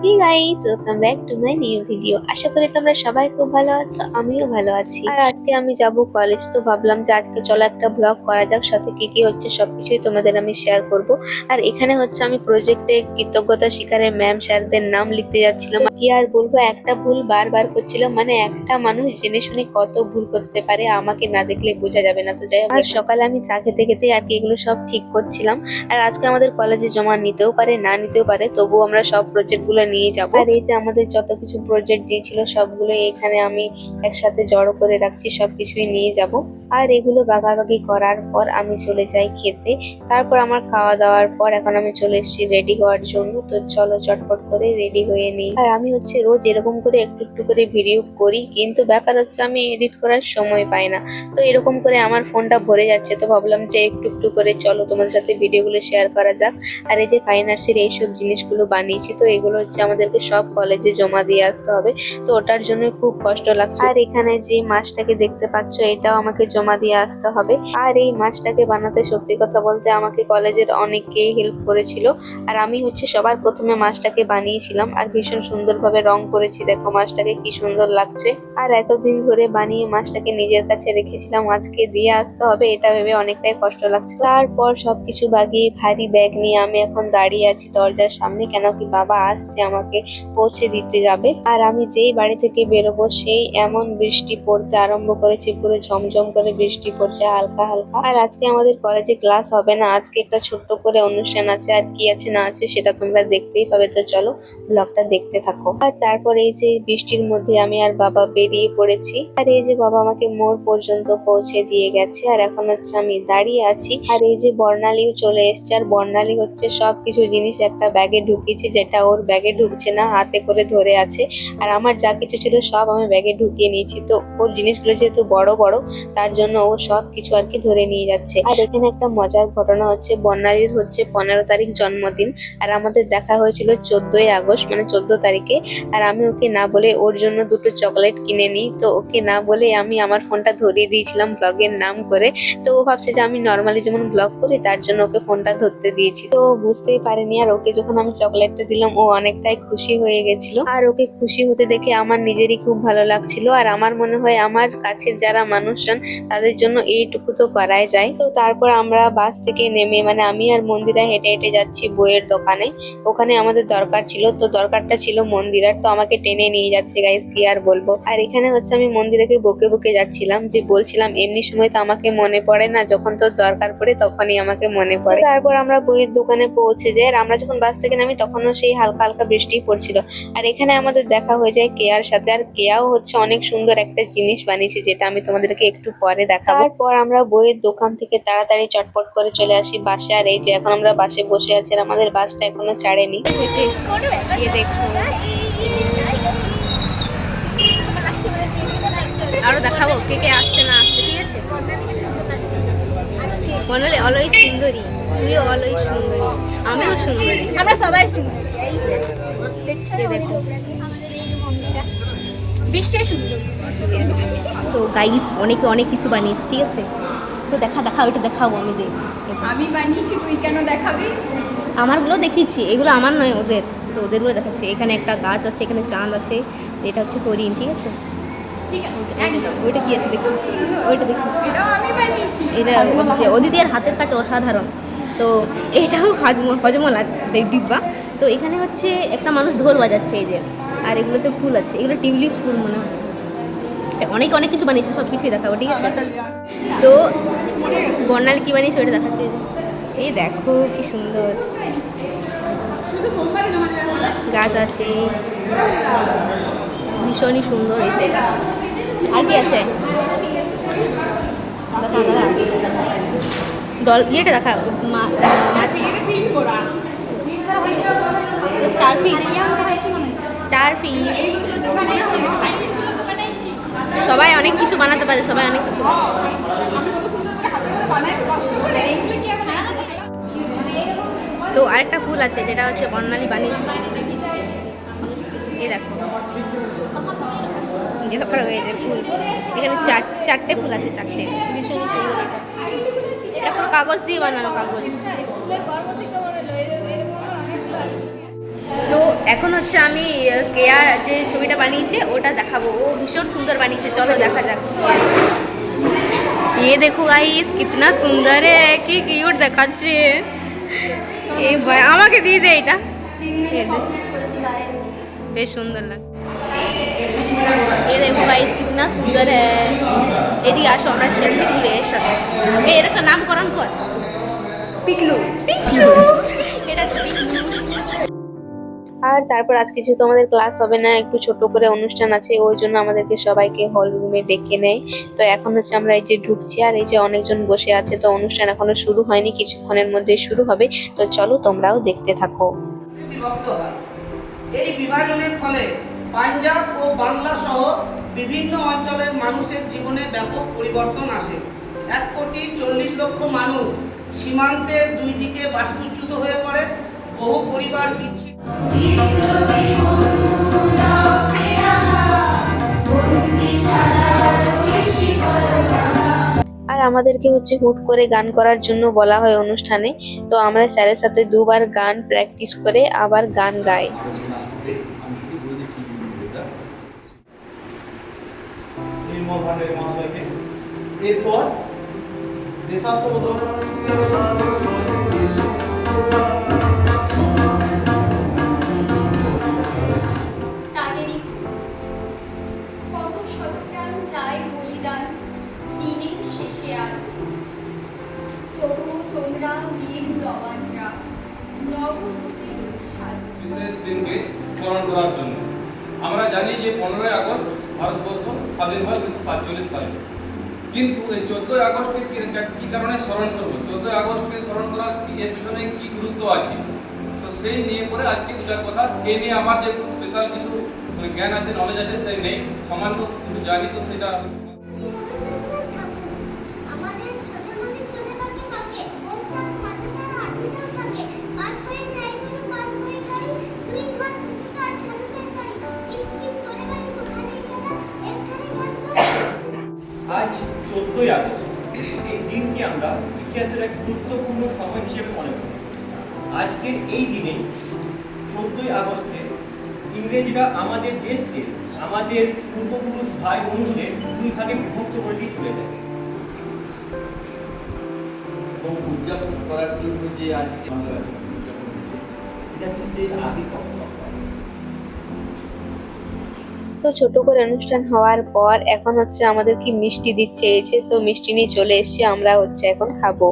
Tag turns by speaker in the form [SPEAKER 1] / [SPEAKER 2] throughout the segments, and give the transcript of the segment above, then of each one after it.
[SPEAKER 1] Hey guys, welcome back to my new video. আশা করি তোমরা সবাই খুব ভালো আছো, আমিও ভালো আছি। আর আজকে আমি যাব কলেজ, তো ভাবলাম যে আজকে চলো একটা ব্লগ করা যাক, সাথে কি কি হচ্ছে সবকিছুই তোমাদের আমি শেয়ার করব। আর এখানে হচ্ছে আমি প্রজেক্টে কৃতজ্ঞতা স্বীকারে ম্যাম স্যারদের নাম লিখতে যাচ্ছিলাম। কি আর বলবো, একটা ভুল বারবার করছিলাম। মানে একটা মানুষ জেনে শুনে কত ভুল করতে পারে, আমাকে না দেখলে বোঝা যাবে না। তো যাই হোক, আর সকালে আমি চা খেতে খেতে আর কি এগুলো সব ঠিক করছিলাম। আর আজকে আমাদের কলেজে জমা নিতেও পারে, না নিতেও পারে, তবুও আমরা সব প্রজেক্ট গুলো নিয়ে যাব। আর এই যে আমাদের যত কিছু প্রজেক্ট দিয়েছিল সবগুলো এখানে আমি একসাথে জড়ো করে রাখছি, সবকিছুই নিয়ে যাব। আর এগুলো ভাগাভাগি করার পর আমি চলে যাই খেতে। তারপর আমার খাওয়া দাওয়ার পর এখন আমি চলে এসেছি রেডি হওয়ার জন্য। তো চলো চটপট করে রেডি হয়ে নিই। আর আমি হচ্ছে রোজ এরকম করে একটু একটু করে ভিডিও করি, কিন্তু ব্যাপার হচ্ছে আমি এডিট করার সময় পাই না। তো এরকম করে আমার ফোনটা ভরে যাচ্ছে, তো ভাবলাম যে একটু একটু করে চলো তোমাদের সাথে ভিডিওগুলো শেয়ার করা যাক। আর এই যে ফাইন আর্টসের এইসব জিনিসগুলো বানিয়েছি, তো এগুলো হচ্ছে আমাদেরকে সব কলেজে জমা দিয়ে আসতে হবে। তো ওটার জন্য খুব কষ্ট লাগছে। আর এখানে যে মাছটাকে দেখতে পাচ্ছ, এটাও আমাকে জমা দিয়ে আসতে হবে। আর এই মাছটাকে বানাতে সত্যি কথা বলতে আমাকে কলেজের অনেকে হেল্প করেছিল। আর আমি হচ্ছে সবার প্রথমে মাছটাকে বানিয়েছিলাম, আর ভীষণ সুন্দরভাবে রং করেছি। দেখো মাছটাকে কি সুন্দর লাগছে। আর এতদিন ধরে বানিয়ে মাছটাকে নিজের কাছে রেখেছিলাম, আজকে দিয়ে আসতে হবে, এটা ভেবে অনেকটাই কষ্ট লাগছে। তারপর সবকিছু বাগিয়ে ভারী ব্যাগ নিয়ে আমি এখন দাঁড়িয়ে আছি দরজার সামনে, কেন কি বাবা আসছে আমাকে পৌঁছে দিতে যাবে। আর আমি যেই বাড়ি থেকে বেরোবো সেই এমন বৃষ্টি পড়তে আরম্ভ করেছে, পুরো ঝমঝম করে বৃষ্টি পড়ছে হালকা হালকা। আর আজকে আমাদের কলেজে ক্লাস হবে না, আজকে একটা ছোট্ট করে অনুষ্ঠান আছে। আর কি আছে না আছে সেটা তোমরা দেখতেই পাবে, তো চলো ব্লগটা দেখতে থাকো। আর তারপর এই যে বৃষ্টির মধ্যে আমি আর বাবা বেরিয়ে পড়েছি। আর এই যে বাবা আমাকে মোড় পর্যন্ত পৌঁছে দিয়ে গেছে, আর এখন হচ্ছে আমি দাঁড়িয়ে আছি। আর এই যে বর্ণালীও চলে এসছে। আর বর্ণালী হচ্ছে সবকিছু জিনিস একটা ব্যাগে ঢুকিয়েছে, যেটা ওর ব্যাগে ঢুকছে না, হাতে করে ধরে আছে। আর আমার যা কিছু ছিল সব আমি ব্যাগে ঢুকিয়ে নিয়েছি। তো ওর জিনিসগুলো যেহেতু বড় বড়, তার জন্য ও সব কিছু আর কি ধরে নিয়ে যাচ্ছে। আর এখানে একটা মজার ঘটনা হচ্ছে, বর্ণালীর হচ্ছে 15 তারিখ জন্মদিন। আর আমাদের দেখা হয়েছিল 14ই আগস্ট, মানে 14 তারিখে। আর আমি ওকে না বলে ওর জন্য দুটো চকলেট কিনে নিই। তো ওকে না বলে আমি আমার ফোনটা ধরিয়ে দিয়েছিলাম ব্লগের নাম করে। তো ও ভাবছে যে আমি নর্মালি যেমন ব্লগ করি, তার জন্য ওকে ফোনটা ধরতে দিয়েছি। তো বুঝতেই পারেনি। আর ওকে যখন আমি চকলেটটা দিলাম, ও অনেকটাই খুশি হয়ে গেছিল। আর ওকে খুশি হতে দেখে আমার নিজেরই খুব ভালো লাগছিল। আর আমার মনে হয় আমার কাছের যারা মানুষজন, তাদের জন্য এইটুকু তো করাই যায়। তো তারপর আমরা বাস থেকে নেমে, মানে আমি আর মন্দিরা হেঁটে হেঁটে যাচ্ছি বইয়ের দোকানে। ওখানে আমাদের দরকার ছিল, তো দরকারটা ছিল মন্দিরার, তো আমাকে টেনে নিয়ে যাচ্ছে গাইস, কি আর বলবো। আর এখানে হচ্ছে আমি মন্দিরাকে বকে বকে যাচ্ছিলাম, যে বলছিলাম এমনি সময় তো আমাকে মনে পড়ে না, যখন তোর দরকার পড়ে তখনই আমাকে মনে পড়ে। তারপর আমরা বইয়ের দোকানে পৌঁছে যাই। আর আমরা যখন বাস থেকে নামি তখনও সেই হালকা হালকা বৃষ্টি পড়ছিল। আর এখানে আমাদের দেখা হয়ে যায় কেয়ার সাথে। আর কেয়াও হচ্ছে অনেক সুন্দর একটা জিনিস বানিয়েছে, যেটা আমি তোমাদেরকে একটু পরে দেখাবো। তারপর আমরা বইয়ের দোকান থেকে তাড়াতাড়ি চটপট করে চলে আসি বাসে। আর এই যে এখন আমরা বাসে বসে আছি, আর আমাদের বাসটা এখনো ছাড়েনি। দেখো আরো দেখাবো কে কে আসছে না আসছে, ঠিক আছে? বনালে অলওয়েজ সুন্দরী, তুইও অলওয়েজ সুন্দরী, আমিও সুন্দরী, আমরা সবাই সুন্দরী। দেখো বৃষ্টি সুন্দর। তো গাইস অনেকে অনেক কিছু বানিয়েছে, ঠিক আছে? তো দেখা ওইটা দেখাবো আমি।
[SPEAKER 2] আমি বানিয়েছি, তুই কেন দেখাবি?
[SPEAKER 1] আমারগুলো দেখিয়েছি, এগুলো আমার নয় ওদের। তো ওদেরগুলো দেখাচ্ছি। এখানে একটা গাছ আছে, এখানে চাঁদ আছে, এটা হচ্ছে হরিণ, ঠিক আছে? ওইটা কি আছে দেখো, ওইটা দেখো,
[SPEAKER 2] এটাও আমি বানিয়েছি।
[SPEAKER 1] এটা অদিতির হাতের কাছে অসাধারণ। তো এটাও হজমল আছে ডিব্বা। তো এখানে হচ্ছে একটা মানুষ ঢোল বাজাচ্ছে, এই যে। আর এগুলোতে ফুল আছে, এগুলো টিউলিপ ফুল মনে হচ্ছে। অনেক অনেক কিছু বানিয়েছে, সব কিছুই দেখাবো, ঠিক আছে? তো বর্ণালী কি বানিয়েছে ওইটা দেখাচ্ছে। এই দেখো কি সুন্দর গাছ আছে, ভীষণই সুন্দর হয়েছে। আর কি আছে ইয়েটা দেখা, স্টারফিশ। সবাই অনেক কিছু বানাতে পারে, সবাই অনেক কিছু। তো আরেকটা ফুল আছে, যেটা হচ্ছে বর্ণালী বানিয়েছে। এই দেখো যেটা হয়েছে ফুল, এখানে চারটে ফুল আছে, চারটে। ভীষণ সুন্দর। এটা পুরো কাগজ দিয়ে বানানো, কাগজ। তো এখন হচ্ছে আমি কেয়া যে ছবিটা বানিয়েছে ওটা দেখাবো। ও ভীষণ সুন্দর বানিয়েছে, চলো দেখা যাক। ये देखो गाइस कितना सुंदर है, কি কিউট দেখাচ্ছে। এই ভাই আমাকে দিয়ে দে এটা, এই দে, বেশ সুন্দর লাগছে। ये देखो गाइस कितना सुंदर है। এদিকে আসো আমরা সেলফি তুলে এর সাথে। এর একটা নামকরণ কর, পিকলু। পিকলু এটা হচ্ছে পিকলু। আর তারপর আজকে যেহেতু আমাদের ক্লাস হবে না, একটু ছোট করে অনুষ্ঠান আছে, ওই জন্য আমাদেরকে সবাইকে হল রুমে ডেকে নেয়। তো এখন হচ্ছে আমরা এই যে ঢুকছি, আর এই যে অনেকজন বসে আছে। তো অনুষ্ঠান এখনো শুরু হয়নি, কিছুক্ষণের মধ্যে শুরু হবে। তো চলো তোমরাও দেখতে থাকো।
[SPEAKER 3] বিভক্ত হয়। এই বিভাজনের ফলে পাঞ্জাব ও বাংলা সহ বিভিন্ন অঞ্চলের মানুষের জীবনে ব্যাপক পরিবর্তন আসে। 1,40,00,000 মানুষ সীমান্তের দুই দিকে বাস্তুচ্যুত হয়ে পড়ে। বহু পরিবার বিচ্ছিন্ন।
[SPEAKER 1] আর আমাদেরকে হচ্ছে হুট করে গান করার জন্য বলা হয় অনুষ্ঠানে। তো আমরা স্যারের সাথে দুবার গান প্র্যাকটিস করে আবার গান গাই।
[SPEAKER 3] এরপর দেশাত্মবোধক
[SPEAKER 2] তাদেরই কত শতপ্রাণ যায় বলিদান দিনের শেষে আজ। তবু তোমরা বীর জওয়ানরা নবরূপে রোজ সাজো।
[SPEAKER 4] বিশেষ দিনকে স্মরণ করার জন্য আমরা জানি যে 15ই আগস্ট ভারতবর্ষ স্বাধীন হয় 1947 সালে। কিন্তু এই 14ই আগস্টকে কি কারণে স্মরণ করবো, 14ই আগস্টকে স্মরণ করার এর পিছনে কি গুরুত্ব আছে, তো সেই নিয়ে পরে আজকে দুটার কথা। এই নিয়ে আমার যে স্পেশাল কিছু জ্ঞান আছে, নলেজ আছে, সেই নেই, সামান্য কিছু জানি, তো সেটা
[SPEAKER 5] আমাদের ছোট নদী চলে পাকে পাকে বৈশাখ মাসে তার আটটাও থাকে পার হয়ে যায় গুরু পার হয়ে গাড়ি দুই ঘর দুটা ঠালুদের গাড়ি চিপ চিপ করে বাড়ি কোথায় গেলা এখানে বাজবো।
[SPEAKER 6] আজ 14ই আগস্ট। এই দিনটি আমরা ইতিহাসের এক গুরুত্বপূর্ণ সময় হিসেবে মনে করি। আজকের এই দিনে 14ই আগস্টে ইংরেজরা আমাদের দেশকে, আমাদের পূর্বপুরুষ ভাই বোনদের দুই ভাগে বিভক্ত করে দিয়ে চলে যায়।
[SPEAKER 7] এবং উদযাপন করার জন্য যে আজকে আমরা উদযাপন করছি, এটা কিন্তু এর আগে কখনো হয়নি।
[SPEAKER 1] তো ছোট করে অনুষ্ঠান হওয়ার পর এখন হচ্ছে আমাদের কি মিষ্টি দিচ্ছে, এই যে তো মিষ্টি নিয়ে চলে এসেছি, আমরা হচ্ছে এখন খাবো।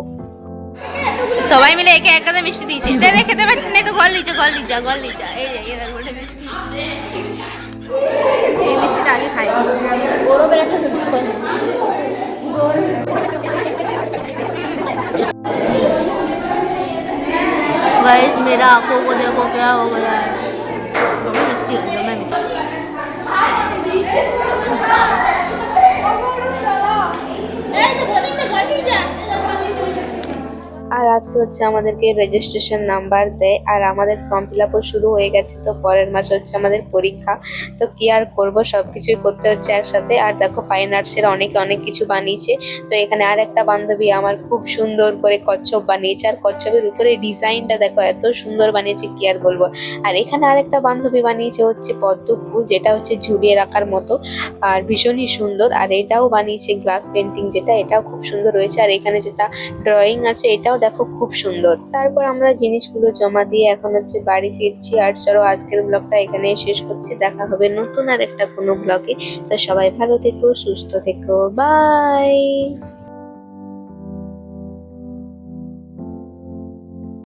[SPEAKER 1] সবাই মিলে একে একটা মিষ্টি দিয়েছে, দে দে খেতে পারছিস না তো ঘর লিচা ঘর লিচা ঘর লিচা। এই যে এরা গোটে মিষ্টি, এই মিষ্টিটা আগে খাই। গৌরবের একটা ভিডিও করে गाइस मेरा आंखों को देखो क्या हो गया है। मिष्टी है मैं আর আজকে হচ্ছে আমাদেরকে রেজিস্ট্রেশন নাম্বার দেয়, আর আমাদের ফর্ম ফিল আপও শুরু হয়ে গেছে। তো পরের মাসে হচ্ছে আমাদের পরীক্ষা। তো কি আর করবো, সবকিছুই করতে হচ্ছে একসাথে। আর দেখো ফাইন আর্টসের অনেকে অনেক কিছু বানিয়েছে। তো এখানে আর একটা বান্ধবী আমার খুব সুন্দর করে কচ্ছপ বানিয়েছে, আর কচ্ছপের উপরে ডিজাইনটা দেখো এত সুন্দর বানিয়েছে কি আর বলবো। আর এখানে আরেকটা বান্ধবী বানিয়েছে হচ্ছে পদ্ম ফুল, যেটা হচ্ছে ঝুলিয়ে রাখার মতো, আর ভীষণই সুন্দর। আর এটাও বানিয়েছে গ্লাস পেন্টিং, যেটা এটাও খুব সুন্দর রয়েছে। আর এখানে যেটা ড্রয়িং আছে এটাও দেখো খুব সুন্দর। তারপর আমরা জিনিসগুলো জমা দিয়ে এখন হচ্ছে বাড়ি ফিরছি। আর চলো আজকের ব্লগটা এখানেই শেষ করছি, দেখা হবে নতুন আর একটা কোনো ব্লগে। তো সবাই ভালো থেকো, সুস্থ থেকো, বাই।